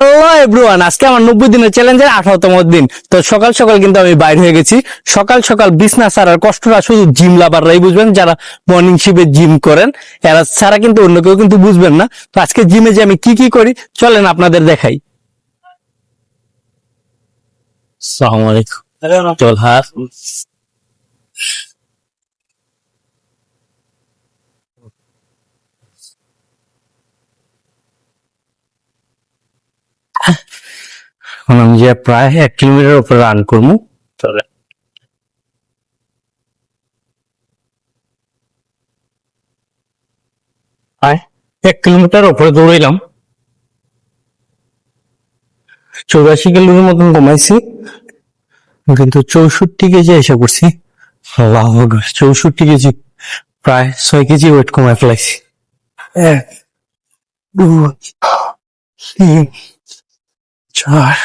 Hello everyone, আজকে আমার 90 দিনের চ্যালেঞ্জের 18তম দিন। তো সকাল সকাল কিন্তু আমি বাইর হয়ে গেছি। সকাল সকাল বিছনা ছাড়ার কষ্টটা শুধু জিম লাভাররাই বুঝবেন, যারা মর্নিং শিফটে জিম করেন। এরা ছাড়া কিন্তু অন্য কেউ কিন্তু বুঝবেন না। তো আজকে জিমে যে আমি কি কি করি চলেন আপনাদের দেখাই। আসসালামু আলাইকুম। চল হাত এখন আমি যে প্রায় 1 কিলোমিটার উপরে রান করবো। চলে প্রায় 1 কিলোমিটার উপরে দৌড়াইলাম। 84 কিলোর মতন কমাইছি, কিন্তু 64 কেজি এসে করছি। আল্লাহ আকবার, 64 কেজি, প্রায় 6 কেজি ওয়েট কমায় ফেলাইছি। 1, 2, 3, 4,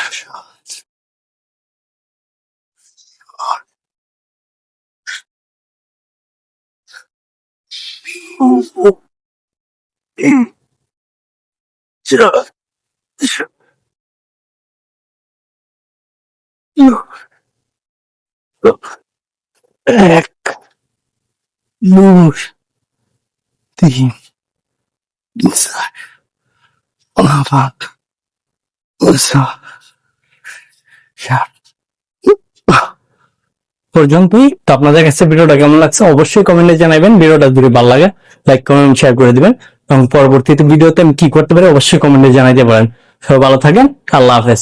এক, দুই, তিন, চার, পাঁচ, ছয়, সাত পর্যন্তই। তো আপনাদের কাছে ভিডিওটা কেমন লাগছে অবশ্যই কমেন্টে জানাবেন। ভিডিওটা যদি ভালো লাগে লাইক কমেন্ট শেয়ার করে দিবেন, এবং পরবর্তীতে ভিডিওতে আমি কি করতে পারি অবশ্যই কমেন্টে জানাইতে পারেন। সবাই ভালো থাকেন, আল্লাহ হাফেজ।